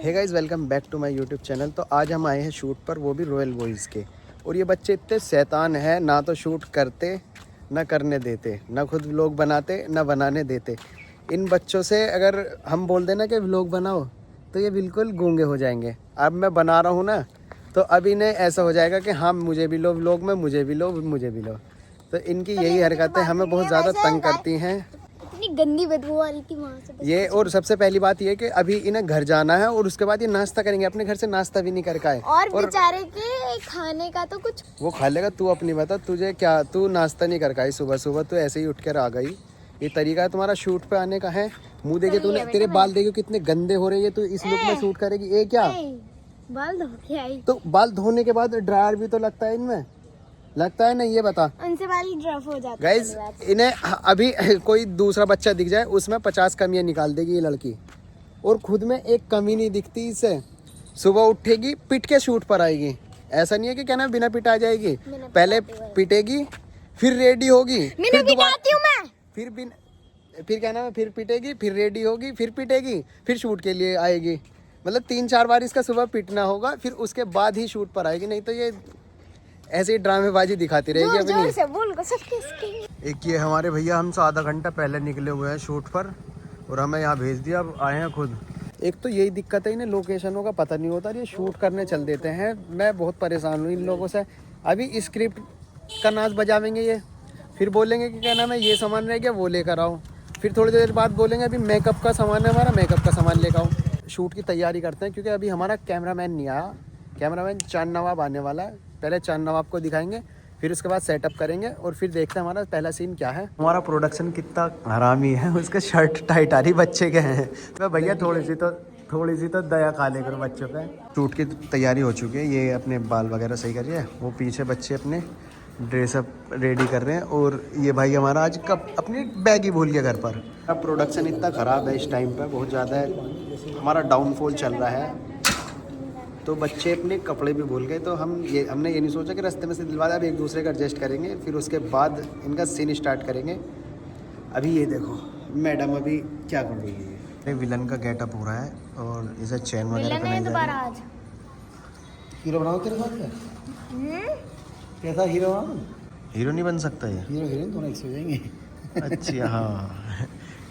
Hey guys, welcome back to my YouTube channel. तो आज हम आए हैं शूट पर, वो भी रॉयल बॉयज़ के। और ये बच्चे इतने शैतान हैं, ना तो शूट करते ना करने देते, ना खुद व्लॉग बनाते ना बनाने देते। इन बच्चों से अगर हम बोल देना कि व्लॉग बनाओ तो ये बिल्कुल गूंगे हो जाएंगे। अब मैं बना रहा हूँ ना, तो अब इन्हें ऐसा हो जाएगा कि हाँ मुझे भी लो व्लॉग में, मुझे भी लो, मुझे भी लो। तो इनकी यही हरकतें हमें बहुत ज़्यादा तंग करती हैं। इतनी गंदी बदबू आ रही थी वहाँ से ये और सबसे पहली बात ये कि अभी इन्हें घर जाना है और उसके बाद ये नाश्ता करेंगे। अपने घर से नाश्ता भी नहीं कर का है। और बेचारे के खाने का तो कुछ वो खा लेगा। तू अपनी बता, तुझे क्या, तू नाश्ता नहीं कर का है सुबह सुबह, तू ऐसे ही उठ कर आ गई। ये तरीका है तुम्हारा शूट पे आने का है। मुंह देखे तूने, तेरे बाल देखे कितने गंदे हो रहे हैं। तू इस लुक में शूट करेगी? ये क्या बाल धो के आई? तो बाल धोने के बाद ड्रायर भी तो लगता है इनमें, लगता है ना? ये बता। उनसे बाल ड्रफ हो जाते हैं गाइज, इन्हें अभी कोई दूसरा बच्चा दिख जाए उसमें 50 कमियां निकाल देगी ये लड़की, और खुद में एक कमी नहीं दिखती इसे। सुबह उठेगी, पिट के शूट पर आएगी। ऐसा नहीं है कि क्या ना बिना पिटा जाएगी, पहले पिटेगी, फिर रेडी होगी, फिर दोबारा, फिर क्या नाम है, फिर पिटेगी, फिर रेडी होगी, फिर पिटेगी, फिर शूट के लिए आएगी। मतलब 3-4 बार इसका सुबह पिटना होगा, फिर उसके बाद ही शूट पर आएगी। नहीं तो ये ऐसे ही ड्रामेबाजी दिखाती रहेगी अपनी। जोर से बोल को सबके। एक ये हमारे भैया हमसे आधा घंटा पहले निकले हुए हैं शूट पर, और हमें यहाँ भेज दिया। अब आए हैं खुद। एक तो यही दिक्कत है, इन्हें लोकेशनों का पता नहीं होता, ये शूट करने चल देते हैं। मैं बहुत परेशान हूँ इन लोगों से। अभी स्क्रिप्ट का नाच बजावेंगे ये, फिर बोलेंगे कि क्या नाम है ये सामान रह गया वो लेकर आओ, फिर थोड़ी देर बाद बोलेंगे अभी मेकअप का सामान है हमारा, मेकअप का सामान लेकर आओ। शूट की तैयारी करते हैं क्योंकि अभी हमारा कैमरामैन नहीं आया। कैमरामैन चांद नवाब आने वाला है। पहले चांद नवाब को दिखाएंगे, फिर उसके बाद सेटअप करेंगे, और फिर देखते हैं हमारा पहला सीन क्या है। हमारा प्रोडक्शन कितना हरामी है, उसके शर्ट टाइट आ रही बच्चे के हैं। तो भैया थोड़ी सी तो दया खा ले करो बच्चों पे। शूट की तैयारी हो चुकी है, ये अपने बाल वगैरह सही कर रही है, वो पीछे बच्चे अपने ड्रेसअप रेडी कर रहे हैं। और ये भाई हमारा आज कब अपनी बैग ही भूल गया घर पर। अब प्रोडक्शन इतना ख़राब है इस टाइम पर, बहुत ज़्यादा है, हमारा डाउनफॉल चल रहा है। तो बच्चे अपने कपड़े भी भूल गए। तो हमने ये नहीं सोचा कि रास्ते में से दिलवा दे, अब एक दूसरे का एडजस्ट करेंगे, फिर उसके बाद इनका सीन स्टार्ट करेंगे। अभी ये देखो मैडम अभी क्या कर रही है। विलन का गेटअप हो रहा है और इसे चैन वगैरह पहनाई जा रही है। हीरो बनाओ तेरे साथ क्या? कैसा हीरो? हीरो नहीं बन सकता ये। हीरो हीरोइन दोनों एक से हो जाएंगे। अच्छा हाँ,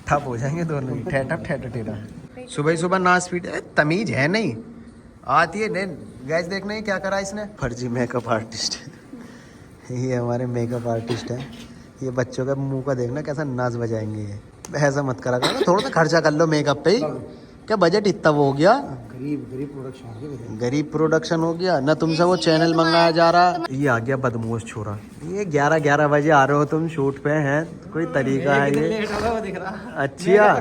ठप हो जाएंगे दोनों ही, ठेठा। सुबह सुबह नाच पीट, तमीज है नहीं, आती है। गैस देखना है क्या करा इसने, फर्जी मेकअप आर्टिस्ट। ये हमारे मेकअप आर्टिस्ट है। ये बच्चों का मुंह का देखना कैसा नाच बजाएंगे ये। ऐसा मत करा करो, थोड़ा सा खर्चा कर लो मेकअप पे ही। क्या बजट इतना वो हो गया? गरीब प्रोडक्शन हो गया ना। तुमसे वो चैनल मंगाया जा रहा। ये आ गया बदमोश छोरा। ये 11 बजे आ रहे हो तुम शूट पे हैं, कोई तरीका है ये? अच्छा,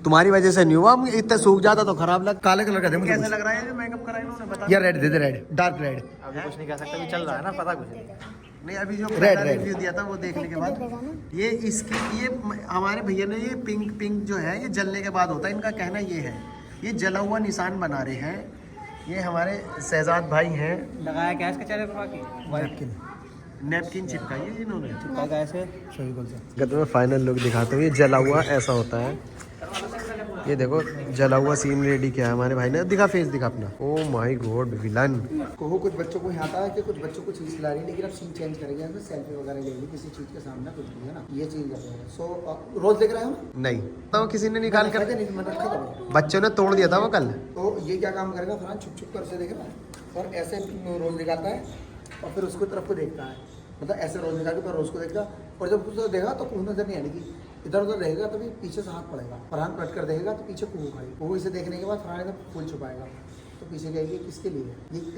तुम्हारी वजह से नहीं हुआ, इतना सूख जाता तो खराब लग। काले कलर का कैसा लग रहा है मेकअप कराया उसने, बता यार। रेड दे दे, रेड, डार्क रेड। अभी कुछ नहीं कह सकता, अभी चल रहा है ना, पता कुछ नहीं। अभी जो पहला रिव्यू दिया था वो देखने के बाद ये इसकी, ये हमारे भैया ने ये पिंक जो है ये जलने के बाद होता है। इनका कहना ये है, ये जला हुआ निशान बना रहे हैं। ये हमारे शहजाद भाई हैं। लगाया क्या इसके चेहरे पर? नैपकिन चिपकाई है इन्होंने, चिपका ऐसे फेविकोल से। मैं फाइनल लुक दिखाता हूँ। ये जला हुआ ऐसा होता है। ये देखो जला हुआ सीन रेडी किया है हमारे भाई ने। दिखा फेस, दिखा अपना। ओ माय गॉड, विलन को कुछ बच्चों को यहाँ आता है कि कुछ बच्चों को चीज़ खिला रही है, लेकिन अब सीन चेंज करेंगे, सेल्फी वगैरह लेंगे किसी चीज़ के सामने, कुछ भी है ना, ये चीज़ कर रहे हैं। सो रोज देख रहे हो? नहीं तो किसी ने निकाल कर बच्चों ने तोड़ दिया था वो कल। तो ये क्या काम करेगा फरहान, छुप छुप कर उसे देख रहा है और ऐसे रोज निकालता है और फिर उसको तरफ को देखता है। मतलब ऐसे रोज निकाल के रोज को देखता, और जब उसको देखा तो कुछ नजर नहीं आएगी, इधर उधर रहेगा तभी पीछे से हाथ पड़ेगा। फरहान पलट कर देखेगा तो पीछे कुहू खाई, कुहू इसे देखने के बाद फरहान एकदम फूल छुपाएगा। तो पीछे कहेगी किसके लिए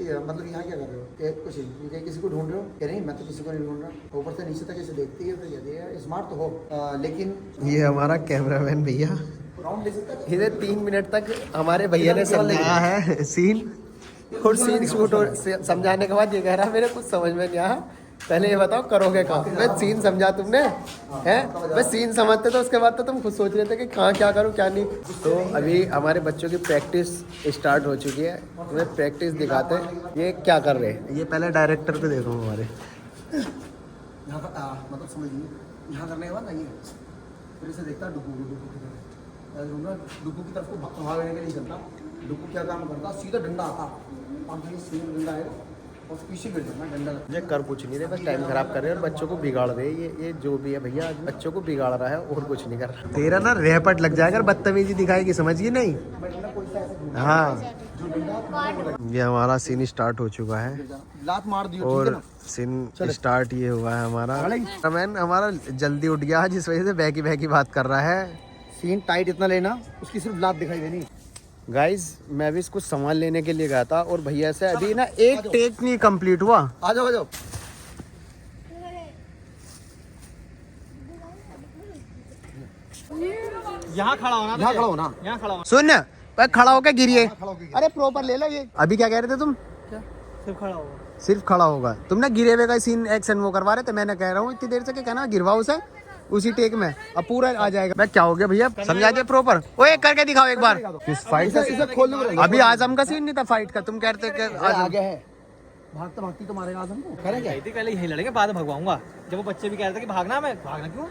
ये, मतलब यहाँ क्या कर रहे हो? कुछ नहीं, किसी को ढूंढ रहे हो? कह नहीं, मैं तो किसी को नहीं ढूंढ रहा। ऊपर से नीचे तक इसे देखती है, तो ये स्मार्ट तो हो, लेकिन ये हमारा कैमरामैन भैया, इधर 3 मिनट तक हमारे भैया ने समझाया है सीन, और सीन शूट समझाने के बाद ये कह रहा है मेरे कुछ समझ में नहीं आया, पहले ये बताओ करोगे कहाँ? मैं सीन समझा तुमने हैं, मैं सीन समझते तो उसके बाद तो तुम खुद सोच रहे थे कि कहाँ क्या करूँ क्या नहीं। तो अभी हमारे बच्चों की प्रैक्टिस स्टार्ट हो चुकी है, तुम्हें प्रैक्टिस दिखाते हैं ये क्या कर रहे हैं। ये पहले डायरेक्टर पे देखो हमारे, यहाँ पर मतलब समझिए यहाँ करने के बाद नहीं फिर इसे देखता डुकू की तरफ को भागने के लिए चलता। डुकू क्या काम करता, सीधा डंडा आता, पाँच सीधा डंडा आएगा और पीछे गिर जाना डंडा। ये कर कुछ नहीं रहे, बस टाइम खराब कर रहे हैं और बच्चों को बिगाड़ रहे हैं। ये जो भी है भैया आज बच्चों को बिगाड़ रहा है और कुछ नहीं कर रहा। तेरा ना रेहपट लग जाएगा, बदतमीजी दिखाएगी, समझिए नहीं। हाँ, ये हमारा सीन स्टार्ट हो चुका है लात मार दी और सीन स्टार्ट ये हुआ है हमारा। मैन हमारा जल्दी उठ गया जिस वजह से बहकी बहकी बात कर रहा है। सीन टाइट इतना लेना, उसकी सिर्फ लात दिखाई देनी। गाइज मैं भी इसको सामान लेने के लिए गया था और भैया से अभी ना एक टेक नहीं कंप्लीट हुआ। आ जाओ आ जाओ। यहाँ खड़ा होना, यहाँ खड़ा होना, यहाँ खड़ा होना, सुन पर खड़ा होकर गिरिए। खड़ा होके अरे प्रॉपर ले लो ये। अभी क्या कह रहे थे तुम? सिर्फ खड़ा होगा। सिर्फ खड़ा होगा। तुम ना गिरे हुए का सीन एक्शन वो करवा रहे थे, मैंने कह रहा हूँ इतनी देर से कि कहना गिरवाओ उसे उसी टेक में, अब पूरा आ जाएगा। मैं क्या हो गया भैया, समझा दिया प्रॉपर। ओए करके दिखाओ एक बार। किस फाइट का? इसे खोलने को अभी आजम का सीन नहीं था फाइट का, तुम कहते कि आजम आगे है, भागता भागती तो मारेगा आजम को। करें क्या? पहले यही लड़ेंगे, बाद में भगवाऊंगा। जब वो बच्चे भी कह रहे थे कि भागना, मैं भागना क्यों?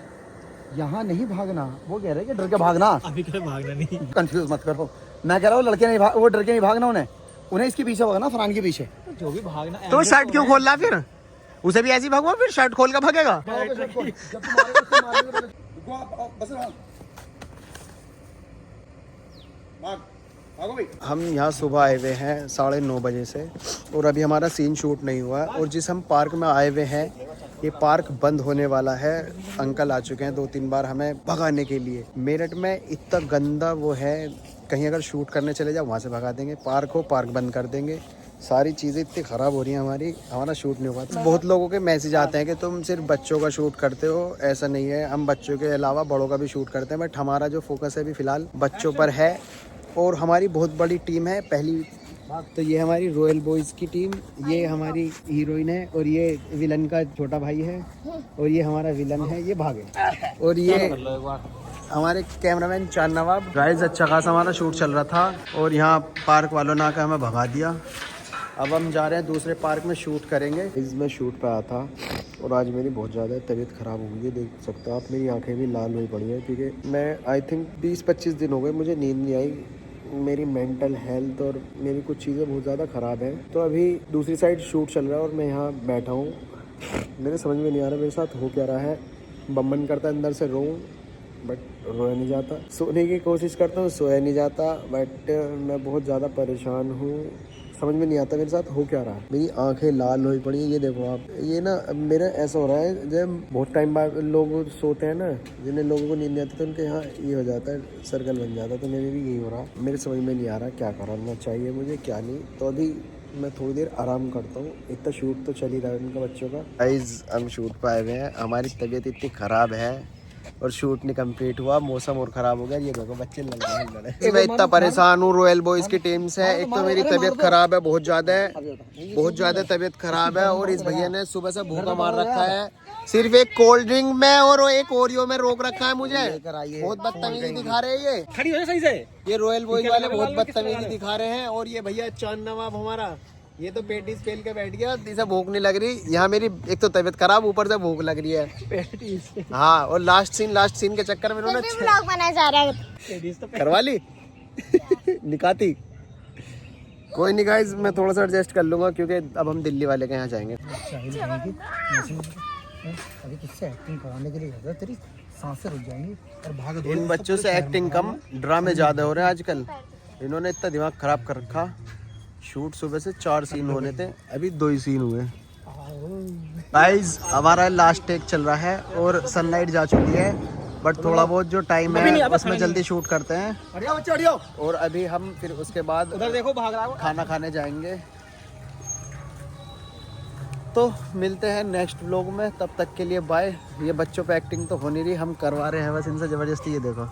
यहाँ नहीं भागना, वो कह रहे कि डर के भागना। अभी कह भागना नहीं। कंफ्यूज मत करो, मैं कह रहा हूँ लड़के नहीं वो डर के नहीं भागना, उन्हें इसके पीछे भागना, फरहान के पीछे। जो भी भागना। तो शर्ट क्यों खोल रहा फिर? उसे भी ऐसे ही भगवा, फिर शर्ट खोल कर भागेगा। हम यहाँ सुबह आए हुए हैं 9:30 बजे से और अभी हमारा सीन शूट नहीं हुआ और जिस हम पार्क में आए हुए हैं ये पार्क बंद होने वाला है। अंकल आ चुके हैं 2-3 बार हमें भगाने के लिए। मेरठ में इतना गंदा वो है, कहीं अगर शूट करने चले जाओ वहाँ से भगा देंगे, पार्क हो पार्क बंद कर देंगे। सारी चीज़ें इतनी ख़राब हो रही हैं, हमारा शूट नहीं हुआ। तो बहुत लोगों के मैसेज आते हैं कि तुम सिर्फ बच्चों का शूट करते हो, ऐसा नहीं है, हम बच्चों के अलावा बड़ों का भी शूट करते हैं। बट हमारा जो फोकस है अभी फ़िलहाल बच्चों पर है और हमारी बहुत बड़ी टीम है। पहली तो ये हमारी रॉयल बॉयज़ की टीम, ये हमारी हीरोइन है और ये विलन का छोटा भाई है और ये हमारा विलन है, ये भागे। और ये हमारे कैमरामैन चांद नवाब। गाइस अच्छा खासा हमारा शूट चल रहा था और यहाँ पार्क वालों ने आकर हमें भगा दिया। अब हम जा रहे हैं दूसरे पार्क में शूट करेंगे। इसमें शूट पे आया था और आज मेरी बहुत ज़्यादा तबीयत ख़राब हो गई है, देख सकते हो आप, मेरी आंखें भी लाल हुई पड़ी हैं क्योंकि मैं आई थिंक 20-25 दिन हो गए मुझे नींद नहीं आई। मेरी मेंटल हेल्थ और मेरी कुछ चीज़ें बहुत ज़्यादा ख़राब हैं। तो अभी दूसरी साइड शूट चल रहा है और मैं यहाँ बैठा हूँ, मेरे समझ में नहीं आ रहा मेरे साथ हो क्या रहा है। बम्बन करता अंदर से रोऊँ बट रोया नहीं जाता, सोने की कोशिश करता हूँ सोया नहीं जाता, बट मैं बहुत ज़्यादा परेशान हूँ, समझ में नहीं आता मेरे साथ हो क्या रहा है। मेरी आंखें लाल हुई पड़ी हैं, ये देखो आप। ये ना मेरा ऐसा हो रहा है जब बहुत टाइम बाद लोग सोते हैं ना, जिन्हें लोगों को नींद नहीं आती तो उनके यहाँ ये हो जाता है, सर्कल बन जाता है। तो मेरे भी यही हो रहा है, मेरे समझ में नहीं आ रहा क्या करना चाहिए मुझे क्या नहीं। तो अभी मैं थोड़ी देर आराम करता हूँ, इतना शूट तो चल ही रहा है उनका बच्चों का। गाइस हम शूट पर आए हुए हैं, हमारी तबीयत इतनी ख़राब है और शूट नहीं कंप्लीट हुआ, मौसम और ख़राब हो गया। ये देखो बच्चे लड़ रहे हैं। मैं इतना परेशान हूँ रॉयल बॉयज़ की टीम से। एक तो मेरी तबीयत ख़राब है, बहुत ज़्यादा तबीयत ख़राब है और इस भैया ने सुबह से भूखा मार रखा है। सिर्फ एक कोल्ड ड्रिंक में और एक ओरियो में रोक रखा है मुझे। बहुत बदतमीजी दिखा रहे हैं ये। खड़ी हो जा सही से। ये रॉयल बॉयज़ वाले बहुत बदतमीजी दिखा रहे हैं। और ये भैया चांद नवाब हमारा, ये तो पेटीज पेल के बैठ गया, इसे भूख नहीं लग रही। यहाँ मेरी एक तो तबीयत खराब, ऊपर से भूख लग रही है पेटीज। हाँ, और लास्ट सीन के चक्कर में उन्होंने व्लॉग बनाया जा रहा है। करवा ली निकाती। कोई नहीं गाइस, मैं थोड़ा सा एडजस्ट कर लूंगा क्योंकि अब हम दिल्ली वाले के यहाँ जाएंगे। अभी किससे एक्टिंग कराने के लिए गया, तेरी सांसें रुक जाएंगी और भाग। इन बच्चों से एक्टिंग कम, ड्रामे ज्यादा हो रहे हैं आजकल। इन्होंने इतना दिमाग खराब कर रखा। शूट सुबह से 4 सीन होने थे, अभी 2 ही सीन हुए। गाइस हमारा लास्ट टेक चल रहा है और सनलाइट जा चुकी है, बट थोड़ा बहुत जो टाइम है उसमें जल्दी शूट करते हैं। और अभी हम फिर उसके बाद उधर देखो भाग रहा है, खाना खाने जाएंगे। तो मिलते हैं नेक्स्ट व्लॉग में, तब तक के लिए बाय। ये बच्चों पे एक्टिंग तो हो नहीं रही, हम करवा रहे हैं बस इनसे ज़बरदस्ती। ये देखो